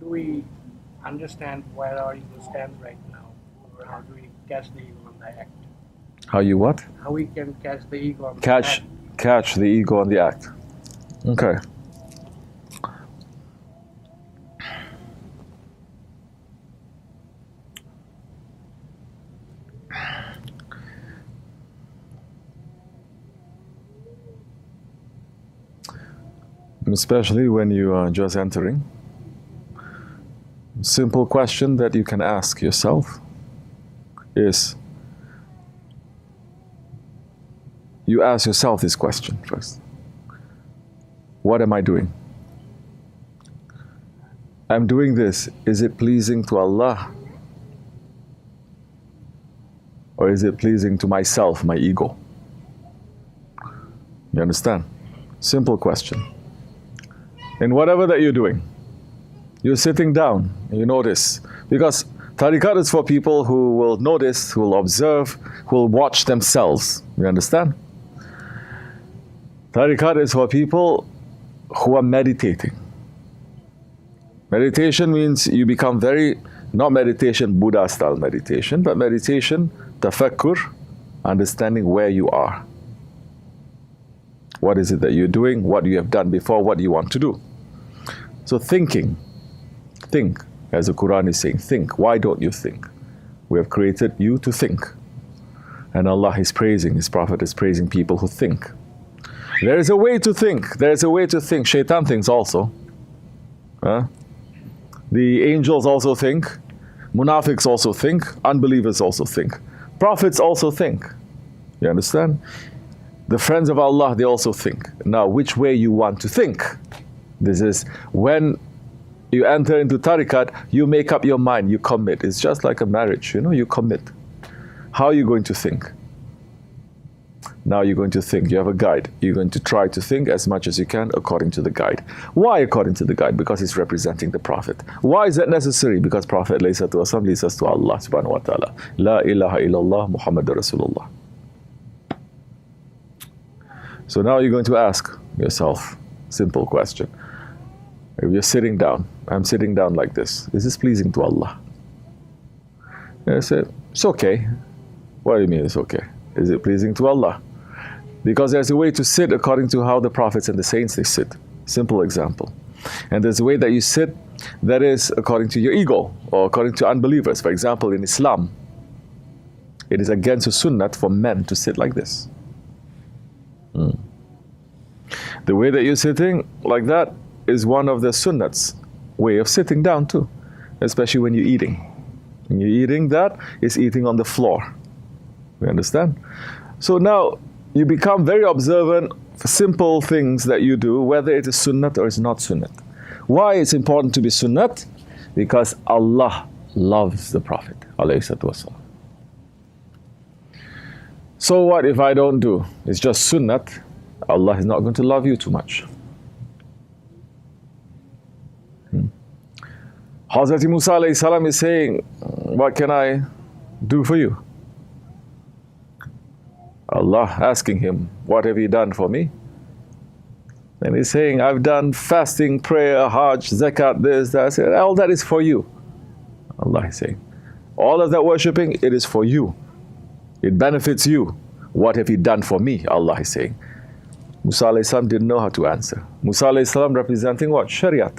do we understand where our ego stands right now? Or how do we catch the ego on the act? How you what? How we can catch the ego on the act. Catch the ego on the act. Okay. Especially when you are just entering. Simple question that you can ask yourself is, you ask yourself this question first. What am I doing? I'm doing this. Is it pleasing to Allah? Or is it pleasing to myself, my ego? You understand? Simple question. In whatever that you're doing, you're sitting down, and you notice. Because tariqat is for people who will notice, who will observe, who will watch themselves. You understand? Tariqat is for people who are meditating. Meditation means you become not meditation, Buddha-style meditation, but meditation, tafakkur, understanding where you are. What is it that you're doing? What you have done before? What you want to do? So thinking. Think, as the Quran is saying, think. Why don't you think? We have created you to think. And Allah is praising, His Prophet is praising people who think. There is a way to think. There is a way to think. Shaitan thinks also. The angels also think. Munafiqs also think. Unbelievers also think. Prophets also think. You understand? The friends of Allah, they also think. Now, which way you want to think? This is when you enter into tariqat, you make up your mind, you commit. It's just like a marriage, you commit. How are you going to think? Now you're going to think. You have a guide. You're going to try to think as much as you can according to the guide. Why according to the guide? Because it's representing the Prophet. Why is that necessary? Because Prophet leads us to Allah subhanahu wa ta'ala. La ilaha illallah Muhammadur Rasulullah. So now you're going to ask yourself, simple question. If you're sitting down, I'm sitting down like this. Is this pleasing to Allah? And I said, it's okay. What do you mean it's okay? Is it pleasing to Allah? Because there's a way to sit according to how the prophets and the saints they sit. Simple example. And there's a way that you sit that is according to your ego or according to unbelievers. For example, in Islam, it is against the sunnah for men to sit like this. The way that you're sitting like that is one of the sunnats way of sitting down too, especially when you're eating. When you're eating, that is eating on the floor. You understand? So now you become very observant for simple things that you do, whether it is sunnat or it's not sunnat. Why it's important to be sunnat? Because Allah loves the Prophet. So what if I don't do? It's just sunnat. Allah is not going to love you too much. Hazrat Musa alayhi salam is saying, what can I do for you? Allah asking him, what have you done for me? And he's saying, I've done fasting, prayer, hajj, zakat, this, that. I said, all that is for you. Allah is saying, all of that worshipping, it is for you. It benefits you. What have you done for me? Allah is saying. Musa alayhi salam didn't know how to answer. Musa alayhi salam representing what? Shariat.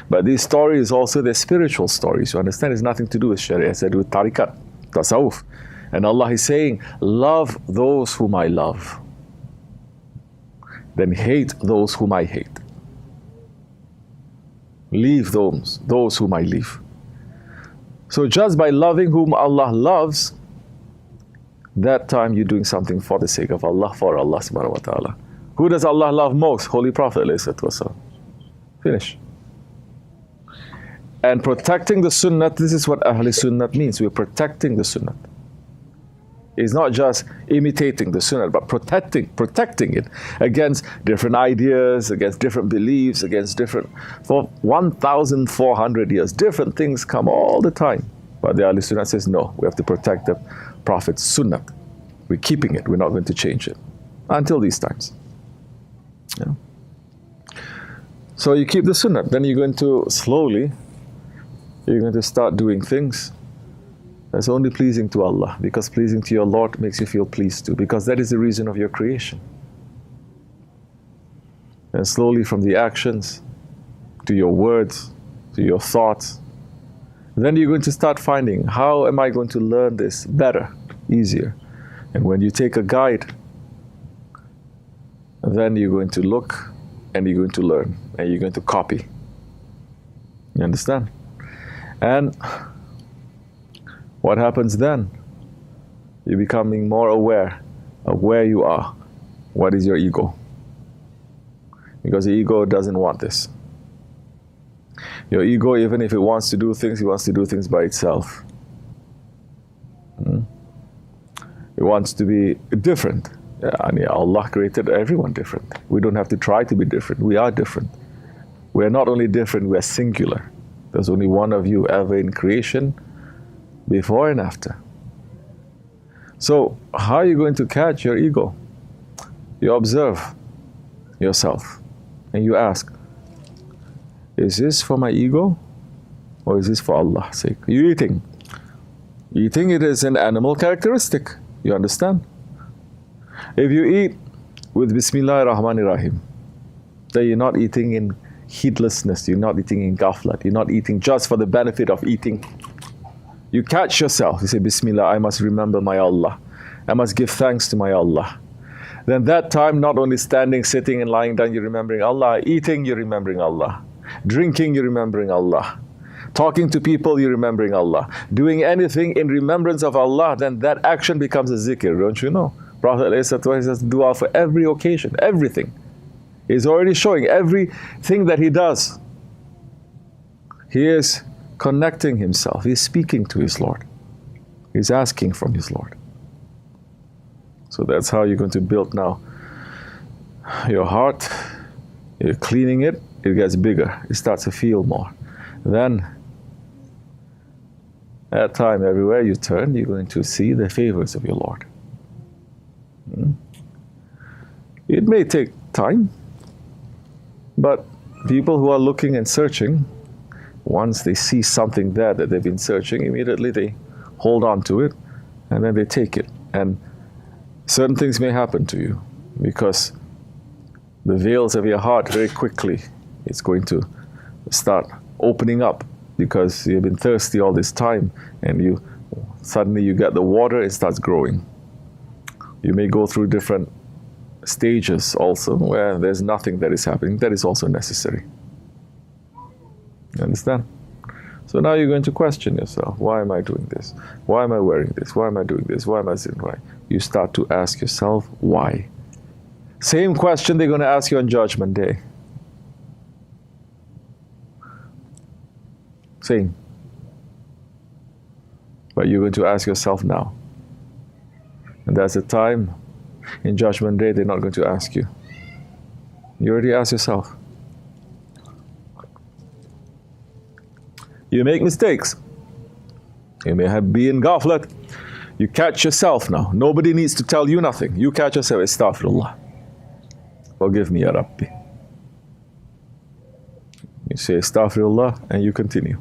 But these stories also, they're spiritual stories. You understand? It's nothing to do with Sharia. It's to do with tariqat, tasawwuf. And Allah is saying, love those whom I love. Then hate those whom I hate. Leave those whom I leave. So just by loving whom Allah loves, that time you're doing something for the sake of Allah, for Allah subhanahu wa ta'ala. Who does Allah love most? Holy Prophet alayhi salatu. Finish. And protecting the sunnah, this is what Ahl Sunnah means. We're protecting the sunnah. It's not just imitating the sunnah, but protecting it against different ideas, against different beliefs, against different, for 1,400 years, different things come all the time. But the Ahl Sunnah says, no, we have to protect the Prophet's sunnah. We're keeping it, we're not going to change it. Until these times. Yeah. So you keep the sunnah. Then you're going to slowly, you're going to start doing things that's only pleasing to Allah, because pleasing to your Lord makes you feel pleased too, because that is the reason of your creation. And slowly from the actions to your words, to your thoughts, then you're going to start finding, how am I going to learn this better, easier? And when you take a guide, then you're going to look and you're going to learn and you're going to copy. You understand? And what happens then? You're becoming more aware of where you are. What is your ego? Because the ego doesn't want this. Your ego, even if it wants to do things, it wants to do things by itself. It wants to be different. Yeah, Allah created everyone different. We don't have to try to be different. We are different. We are not only different, we are singular. There's only one of you ever in creation, before and after. So, how are you going to catch your ego? You observe yourself and you ask, is this for my ego or is this for Allah's sake? You're eating. Eating, it is an animal characteristic. You understand? If you eat with Bismillah ar-Rahman ar-Rahim, then you're not eating in heedlessness, you're not eating in ghaflat, you're not eating just for the benefit of eating. You catch yourself, you say, Bismillah, I must remember my Allah. I must give thanks to my Allah. Then that time, not only standing, sitting and lying down, you're remembering Allah. Eating, you're remembering Allah. Drinking, you're remembering Allah. Talking to people, you're remembering Allah. Doing anything in remembrance of Allah, then that action becomes a zikr, don't you know? Prophet ﷺ says dua for every occasion, everything. He's already showing everything that he does. He is connecting himself. He's speaking to his Lord. He's asking from his Lord. So that's how you're going to build now your heart. You're cleaning it, it gets bigger. It starts to feel more. Then, at time, everywhere you turn, you're going to see the favors of your Lord. It may take time, but people who are looking and searching, once they see something there that they've been searching, immediately they hold on to it and then they take it. And certain things may happen to you because the veils of your heart very quickly, it's going to start opening up because you've been thirsty all this time and suddenly you get the water, it starts growing. You may go through different stages also where there's nothing that is happening. That is also necessary. You understand? So now you're going to question yourself. Why am I doing this? Why am I wearing this? Why am I doing this? Why am I sitting right? You start to ask yourself, why? Same question they're going to ask you on Judgment Day. Same. But you're going to ask yourself now. And that's the time in Judgment Day they're not going to ask you. You already asked yourself. You make mistakes. You may have been in ghaflat. You catch yourself now. Nobody needs to tell you nothing. You catch yourself. Astaghfirullah. Forgive me, Ya Rabbi. You say Astaghfirullah and you continue.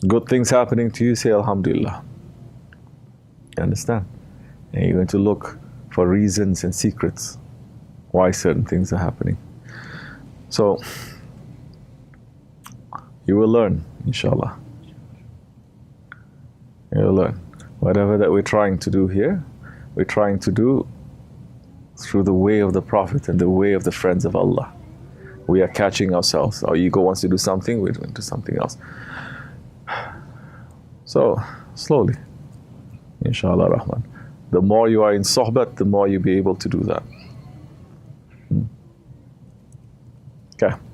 Good things happening to you, say Alhamdulillah. You understand? And you're going to look for reasons and secrets why certain things are happening. So, you will learn, inshallah. You will learn. Whatever that we're trying to do here, we're trying to do through the way of the Prophet and the way of the friends of Allah. We are catching ourselves. Our ego wants to do something, we're going to do something else. So, slowly, inshallah Rahman. The more you are in sohbat, the more you'll be able to do that. Okay.